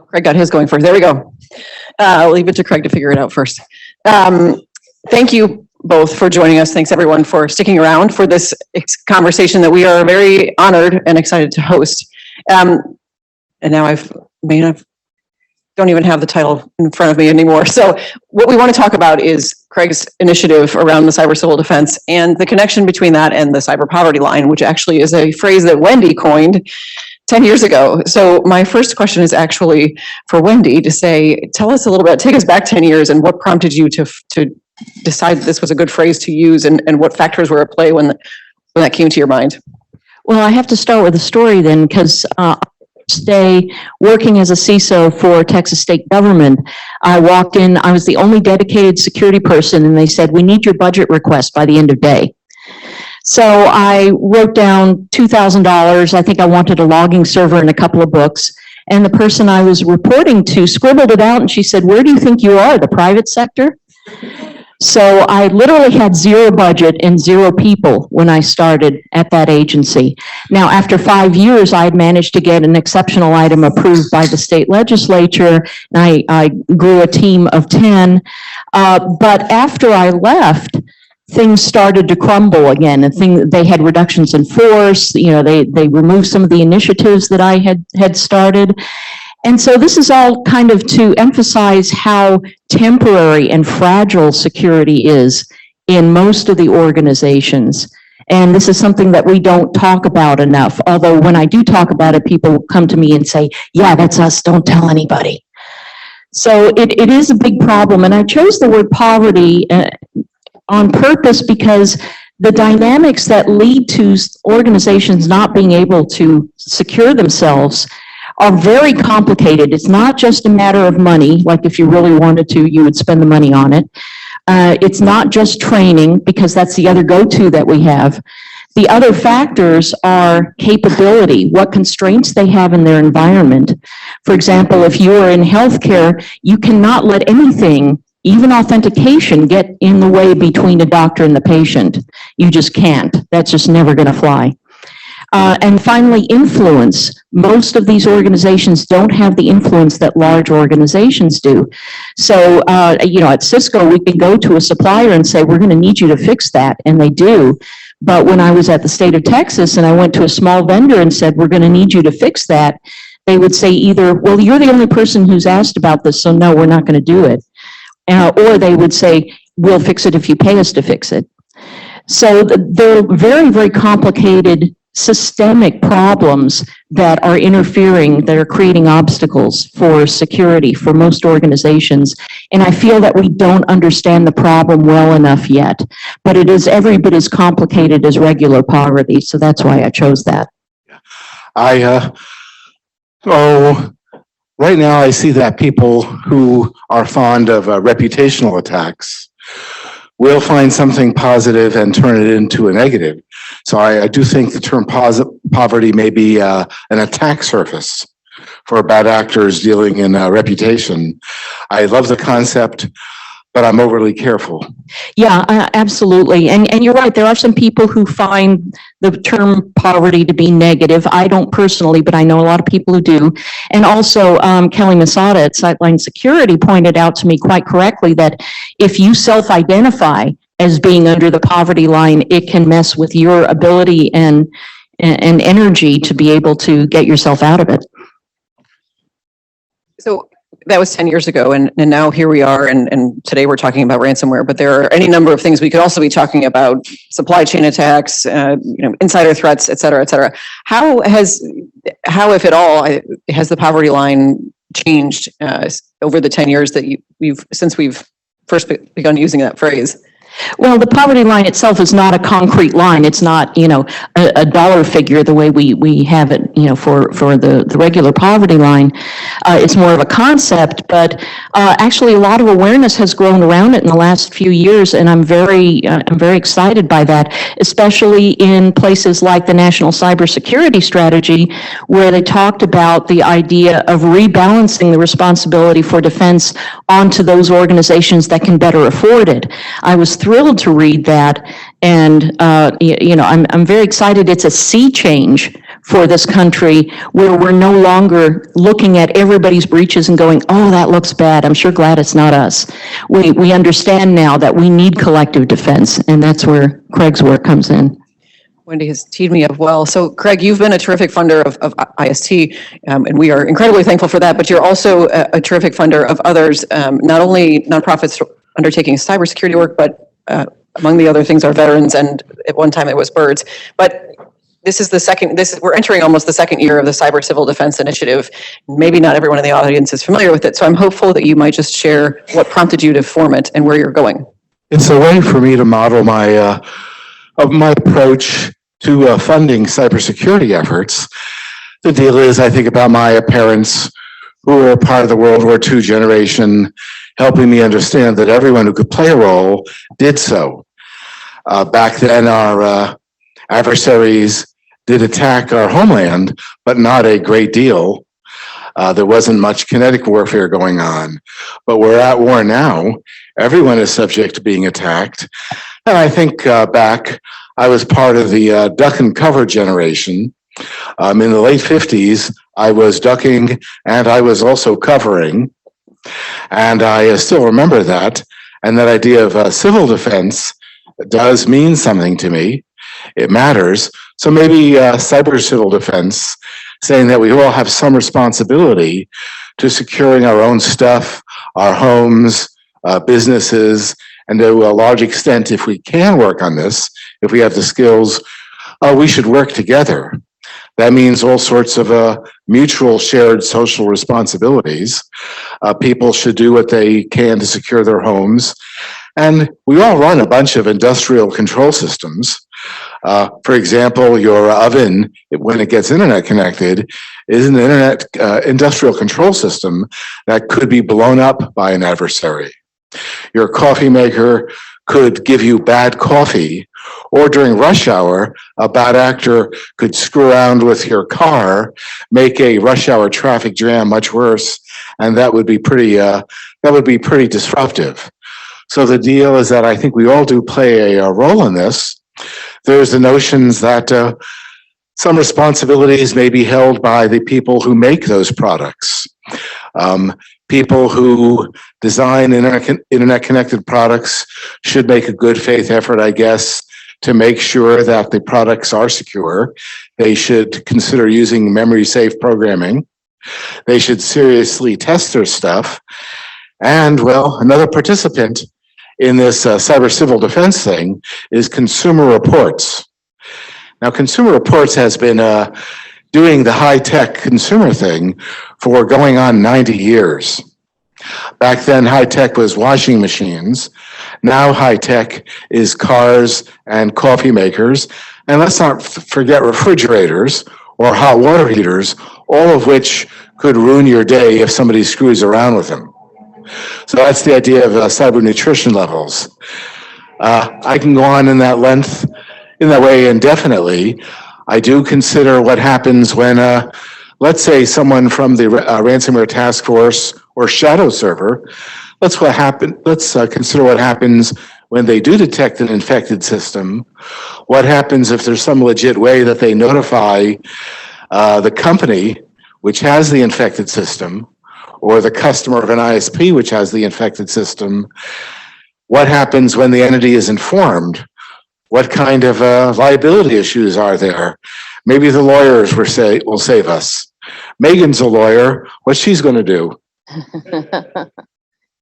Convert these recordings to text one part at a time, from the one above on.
Craig got his going first. There we go. I'll leave it to Craig to figure it out first. Thank you both for joining us. Thanks everyone for sticking around for this conversation that we are very honored and excited to host. And now don't even have the title in front of me anymore. So what we want to talk about is Craig's initiative around the cyber civil defense and the connection between that and the cyber poverty line, which actually is a phrase that Wendy coined 10 years ago. So my first question is actually for Wendy to say, tell us a little bit, take us back 10 years and what prompted you to decide that this was a good phrase to use, and what factors were at play when that came to your mind? Well, I have to start with a story then, because day working as a CISO for Texas state government, I walked in, I was the only dedicated security person, and they said, we need your budget request by the end of day. So I wrote down $2,000. I think I wanted a logging server and a couple of books. And the person I was reporting to scribbled it out, and she said, where do you think you are, the private sector? So I literally had zero budget and zero people when I started at that agency. Now, after 5 years, I had managed to get an exceptional item approved by the state legislature, and I grew a team of 10. But after I left, things started to crumble again, and they had reductions in force. You know, they removed some of the initiatives that I had started. And so this is all kind of to emphasize how temporary and fragile security is in most of the organizations. And this is something that we don't talk about enough. Although when I do talk about it, people come to me and say, yeah, that's us, don't tell anybody. So it is a big problem. And I chose the word poverty on purpose because the dynamics that lead to organizations not being able to secure themselves are very complicated. It's not just a matter of money, like if you really wanted to, you would spend the money on it. It's not just training, because that's the other go-to that we have. The other factors are capability, what constraints they have in their environment. For example, if you are in healthcare, you cannot let anything, even authentication, get in the way between a doctor and the patient. You just can't. That's just never going to fly. And finally, influence. Most of these organizations don't have the influence that large organizations do. So, you know, at Cisco, we can go to a supplier and say, we're going to need you to fix that, and they do. But when I was at the state of Texas and I went to a small vendor and said, we're going to need you to fix that, they would say either, well, you're the only person who's asked about this, so no, we're not going to do it. Or they would say, we'll fix it if you pay us to fix it. So they're very, very complicated systemic problems that are interfering, that are creating obstacles for security for most organizations. And I feel that we don't understand the problem well enough yet, but it is every bit as complicated as regular poverty. So that's why I chose that. Right now I see that people who are fond of reputational attacks will find something positive and turn it into a negative. So I do think the term poverty may be an attack surface for bad actors dealing in reputation. I love the concept, but I'm overly careful. Yeah, absolutely. And you're right. There are some people who find the term poverty to be negative. I don't personally, but I know a lot of people who do. And also, Kelly Masada at Sightline Security pointed out to me quite correctly that if you self-identify as being under the poverty line, it can mess with your ability and energy to be able to get yourself out of it. So that was 10 years ago, and now here we are, and today we're talking about ransomware, but there are any number of things we could also be talking about: supply chain attacks, insider threats, et cetera, et cetera. How, if at all, has the poverty line changed over the 10 years that since we've first begun using that phrase? Well, the poverty line itself is not a concrete line. It's not, a dollar figure the way we have it, for the regular poverty line. It's more of a concept, but actually a lot of awareness has grown around it in the last few years, and I'm very excited by that, especially in places like the National Cybersecurity Strategy, where they talked about the idea of rebalancing the responsibility for defense onto those organizations that can better afford it. I was thrilled to read that, and I'm very excited. It's a sea change for this country, where we're no longer looking at everybody's breaches and going, oh, that looks bad. I'm sure glad it's not us. We understand now that we need collective defense, and that's where Craig's work comes in. Wendy has teed me up well. So Craig, you've been a terrific funder of IST, and we are incredibly thankful for that, but you're also a terrific funder of others, not only nonprofits undertaking cybersecurity work, but among the other things are veterans, and at one time it was birds. But this is we're entering almost the second year of the Cyber Civil Defense Initiative. Maybe not everyone in the audience is familiar with it, so I'm hopeful that you might just share what prompted you to form it and where you're going. It's a way for me to model my approach to funding cybersecurity efforts. The deal is, I think about my parents who were part of the World War II generation, helping me understand that everyone who could play a role did so. Back then, our adversaries did attack our homeland, but not a great deal. There wasn't much kinetic warfare going on, but we're at war now. Everyone is subject to being attacked. And I think back, I was part of the duck and cover generation. In the late 50s, I was ducking and I was also covering. And I still remember that. And that idea of civil defense does mean something to me. It matters. So maybe cyber civil defense, saying that we all have some responsibility to securing our own stuff, our homes, businesses, and to a large extent, if we can work on this, if we have the skills, we should work together. That means all sorts of mutual shared social responsibilities. People should do what they can to secure their homes. And we all run a bunch of industrial control systems. For example, your oven, when it gets internet connected, is an internet industrial control system that could be blown up by an adversary. Your coffee maker could give you bad coffee, or during rush hour, a bad actor could screw around with your car, make a rush hour traffic jam much worse, and that would be pretty disruptive. So the deal is that I think we all do play a role in this. There's the notions that some responsibilities may be held by the people who make those products. People who design internet-connected products should make a good faith effort, I guess, to make sure that the products are secure. They should consider using memory-safe programming. They should seriously test their stuff. And, well, another participant in this cyber civil defense thing is Consumer Reports. Now, Consumer Reports has been doing the high-tech consumer thing for going on 90 years. Back then, high-tech was washing machines. Now high-tech is cars and coffee makers. And let's not forget refrigerators or hot water heaters, all of which could ruin your day if somebody screws around with them. So that's the idea of cyber nutrition levels. I can go on in that way indefinitely. I do consider what happens when, let's say, someone from the Ransomware Task Force or Shadow Server, let's consider what happens when they do detect an infected system. What happens if there's some legit way that they notify the company which has the infected system, or the customer of an ISP which has the infected system? What happens when the entity is informed? What kind of liability issues are there? Maybe the lawyers will save us. Megan's a lawyer. What's she's going to do?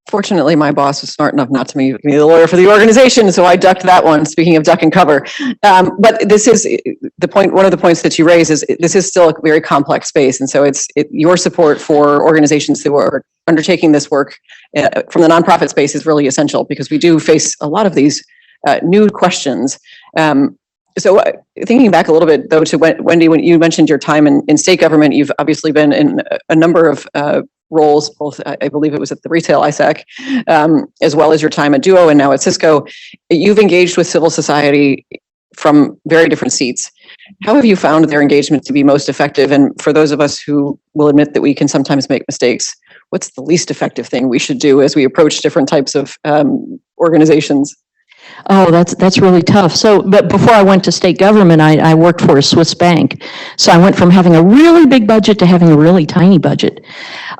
Fortunately, my boss was smart enough not to make me the lawyer for the organization, so I ducked that one, speaking of duck and cover. But this is the point, one of the points that you raise is this is still a very complex space. And so your support for organizations who are undertaking this work from the nonprofit space is really essential, because we do face a lot of these new questions. So thinking back a little bit, though, to Wendy, when you mentioned your time in state government, you've obviously been in a number of roles, both, I believe it was at the retail ISAC, as well as your time at Duo and now at Cisco. You've engaged with civil society from very different seats. How have you found their engagement to be most effective? And for those of us who will admit that we can sometimes make mistakes, what's the least effective thing we should do as we approach different types of organizations? Oh, that's really tough. So, but before I went to state government, I worked for a Swiss bank. So I went from having a really big budget to having a really tiny budget.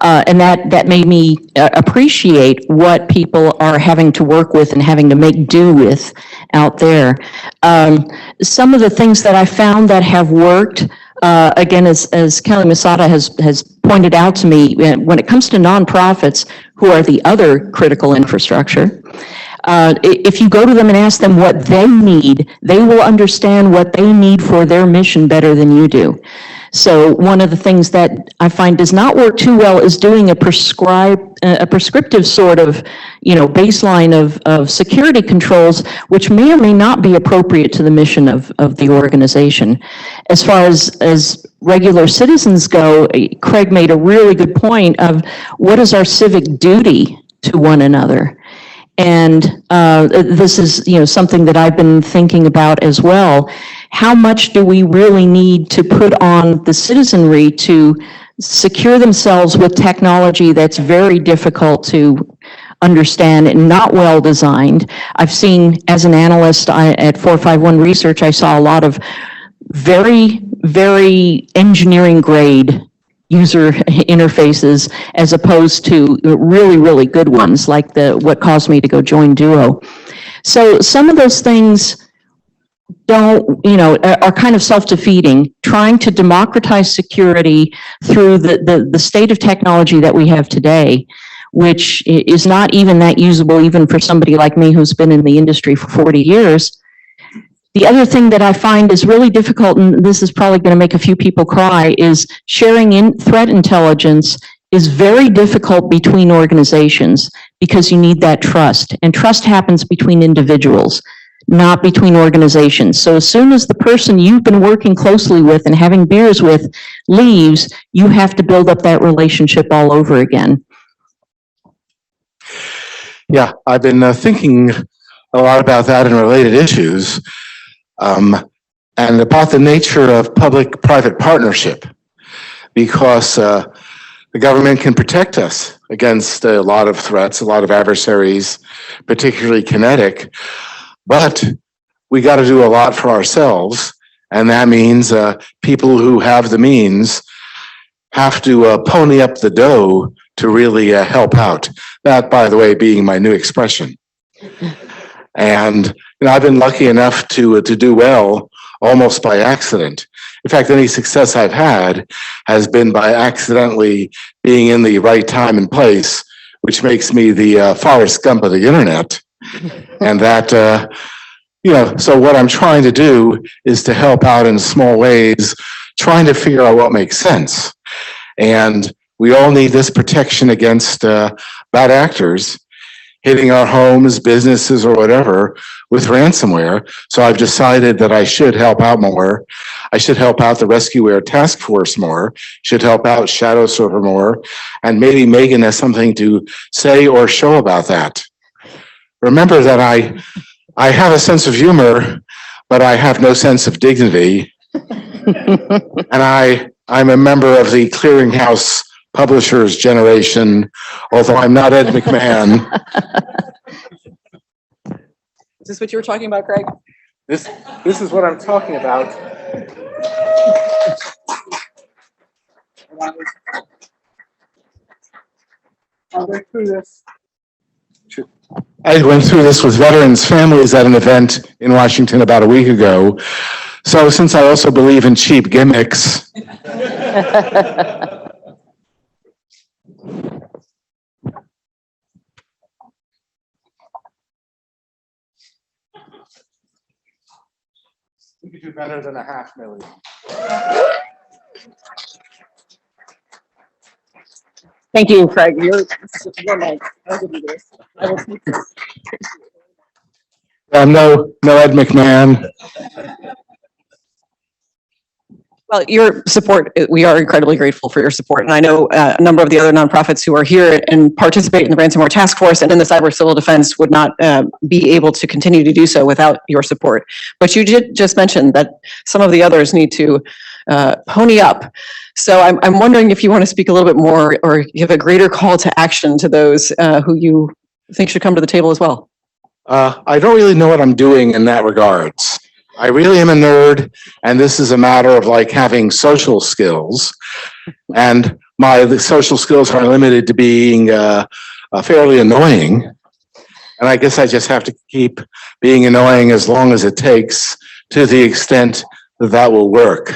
And that made me appreciate what people are having to work with and having to make do with out there. Some of the things that I found that have worked, again, as Kelly Masada has pointed out to me, when it comes to nonprofits, who are the other critical infrastructure, if you go to them and ask them what they need, they will understand what they need for their mission better than you do. So one of the things that I find does not work too well is doing a prescriptive sort of, baseline of security controls, which may or may not be appropriate to the mission of the organization. As far as regular citizens go, Craig made a really good point of what is our civic duty to one another. And this is, something that I've been thinking about as well. How much do we really need to put on the citizenry to secure themselves with technology that's very difficult to understand and not well designed? I've seen, as an analyst at 451 Research, I saw a lot of very, very engineering grade user interfaces as opposed to really, really good ones like what caused me to go join Duo. So some of those things are kind of self-defeating. Trying to democratize security through the state of technology that we have today, which is not even that usable even for somebody like me who's been in the industry for 40 years. The other thing that I find is really difficult, and this is probably going to make a few people cry, is sharing threat intelligence is very difficult between organizations because you need that trust. And trust happens between individuals, not between organizations. So as soon as the person you've been working closely with and having beers with leaves, you have to build up that relationship all over again. Yeah, I've been thinking a lot about that and related issues. And about the nature of public-private partnership, because the government can protect us against a lot of threats, a lot of adversaries, particularly kinetic, but we got to do a lot for ourselves, and that means people who have the means have to pony up the dough to really help out. That, by the way, being my new expression. And I've been lucky enough to do well almost by accident. In fact, any success I've had has been by accidentally being in the right time and place, which makes me the Forrest Gump of the internet. And that, so what I'm trying to do is to help out in small ways, trying to figure out what makes sense. And we all need this protection against bad actors hitting our homes, businesses, or whatever with ransomware. So I've decided that I should help out more. I should help out the Ransomware Task Force more, should help out Shadow Server more, and maybe Megan has something to say or show about that. Remember that I have a sense of humor, but I have no sense of dignity. And I'm a member of the clearinghouse publishers generation, although I'm not Ed McMahon. Is this what you were talking about, Craig? This is what I'm talking about. I went through this with veterans' families at an event in Washington about a week ago. So since I also believe in cheap gimmicks, we could do better than $500,000. Thank you, Craig. You're nice. I'll give you this. I will take this. No Ed McMahon. Well, your support, we are incredibly grateful for your support. And I know a number of the other nonprofits who are here and participate in the Ransomware Task Force and in the Cyber Civil Defense would not be able to continue to do so without your support. But you did just mention that some of the others need to pony up. So I'm wondering if you want to speak a little bit more or give a greater call to action to those who you think should come to the table as well. I don't really know what I'm doing in that regards. I really am a nerd, and this is a matter of like having social skills. And the social skills are limited to being fairly annoying. And I guess I just have to keep being annoying as long as it takes, to the extent that that will work.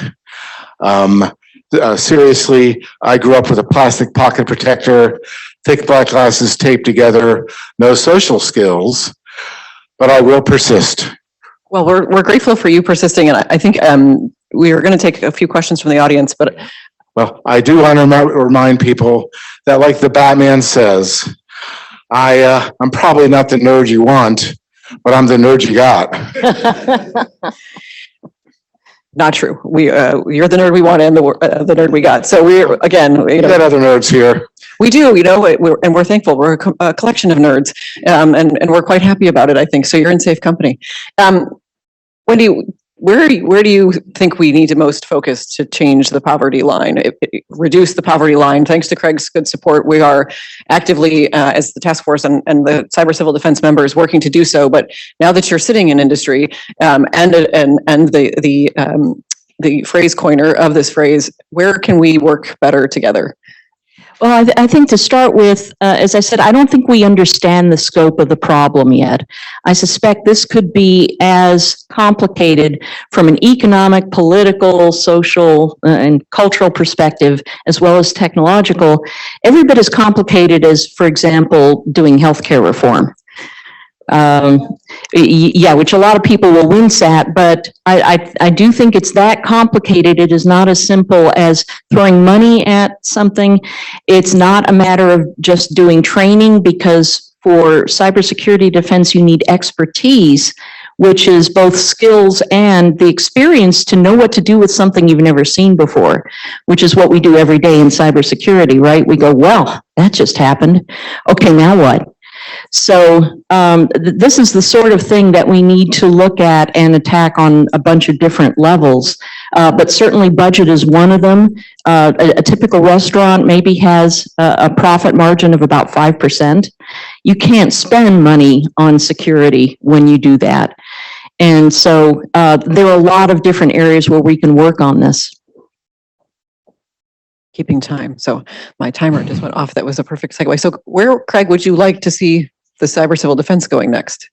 Seriously, I grew up with a plastic pocket protector, thick black glasses taped together, no social skills, but I will persist. Well, we're grateful for you persisting, and I think we are going to take a few questions from the audience, but Well, I do want to remind people that, like the Batman says, I'm probably not the nerd you want, but I'm the nerd you got. not true. You're the nerd we want and the nerd we got. So we're, again, We got other nerds here. we do, we're thankful. We're a collection of nerds, and we're quite happy about it, I think. So you're in safe company. Wendy, where do you think we need to most focus to change the poverty line, reduce the poverty line? Thanks to Craig's good support, we are actively, as the task force and the cyber civil defense members, working to do so. But now that you're sitting in industry, and the phrase coiner of this phrase, where can we work better together? Well, I think to start with, as I said, I don't think we understand the scope of the problem yet. I suspect this could be as complicated from an economic, political, social, and cultural perspective, as well as technological, every bit as complicated as, for example, doing healthcare reform. Yeah, which a lot of people will wince at, but I do think it's that complicated. It is not as simple as throwing money at something. It's not a matter of just doing training, because for cybersecurity defense, you need expertise, which is both skills and the experience to know what to do with something you've never seen before, which is what we do every day in cybersecurity, right? We go, well, that just happened. Okay, now what? So this is the sort of thing that we need to look at and attack on a bunch of different levels. But certainly budget is one of them. A typical restaurant maybe has a profit margin of about 5%. You can't spend money on security when you do that. And so there are a lot of different areas where we can work on this. Keeping time. So my timer just went off. That was a perfect segue. So where, Craig, would you like to see the cyber civil defense going next?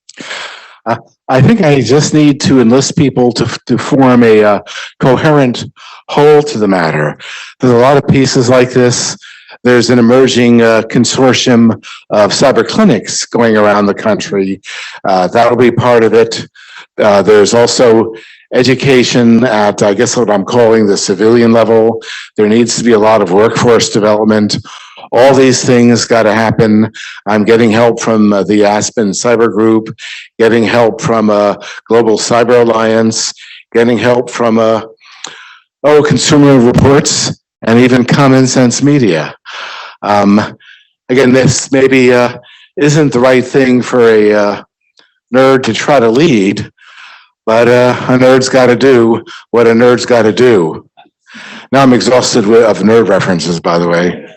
I think I just need to enlist people to form a coherent whole to the matter. There's a lot of pieces like this. There's an emerging consortium of cyber clinics going around the country. That'll be part of it. There's also education at, I guess, what I'm calling the civilian level. There needs to be a lot of workforce development. All these things got to happen. I'm getting help from the Aspen Cyber Group, getting help from Global Cyber Alliance, getting help from Consumer Reports, and even Common Sense Media. Again, this maybe isn't the right thing for a nerd to try to lead, but a nerd's got to do what a nerd's got to do. Now I'm exhausted of nerd references, by the way.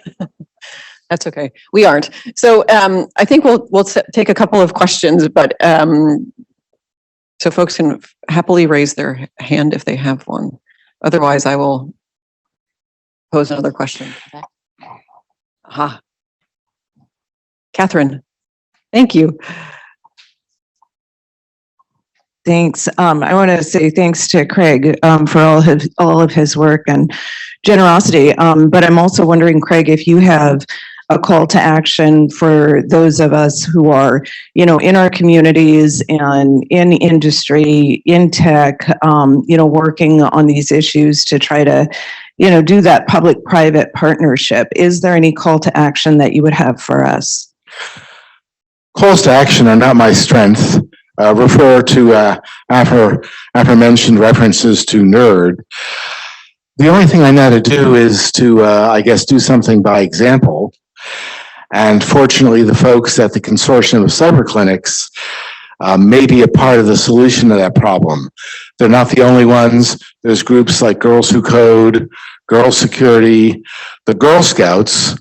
That's okay. We aren't. So I think we'll take a couple of questions, but so folks can happily raise their hand if they have one. Otherwise, I will pose another question. Aha. Catherine, thank you. Thanks. I want to say thanks to Craig for all of his work and generosity. But I'm also wondering, Craig, if you have a call to action for those of us who are, in our communities and in industry, in tech, working on these issues to try to, do that public-private partnership. Is there any call to action that you would have for us? Calls to action are not my strength. Refer to aforementioned references to nerd. The only thing I know how to do is to, I guess, do something by example. And fortunately, the folks at the Consortium of Cyber Clinics may be a part of the solution to that problem. They're not the only ones. There's groups like Girls Who Code, Girl Security, the Girl Scouts,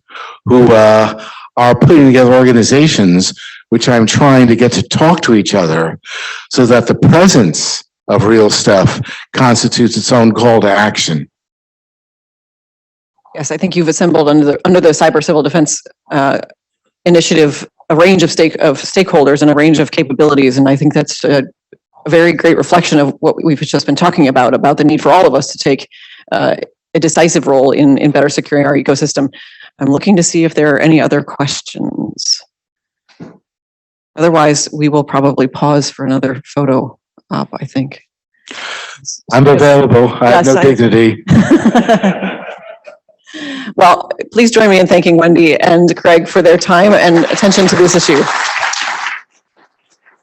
who are putting together organizations which I'm trying to get to talk to each other so that the presence of real stuff constitutes its own call to action. Yes, I think you've assembled under the Cyber Civil Defense initiative a range of stakeholders and a range of capabilities, and I think that's a very great reflection of what we've just been talking about the need for all of us to take a decisive role in better securing our ecosystem. I'm looking to see if there are any other questions. Otherwise, we will probably pause for another photo op, I think. I'm available. I have no dignity. Well, please join me in thanking Wendy and Craig for their time and attention to this issue.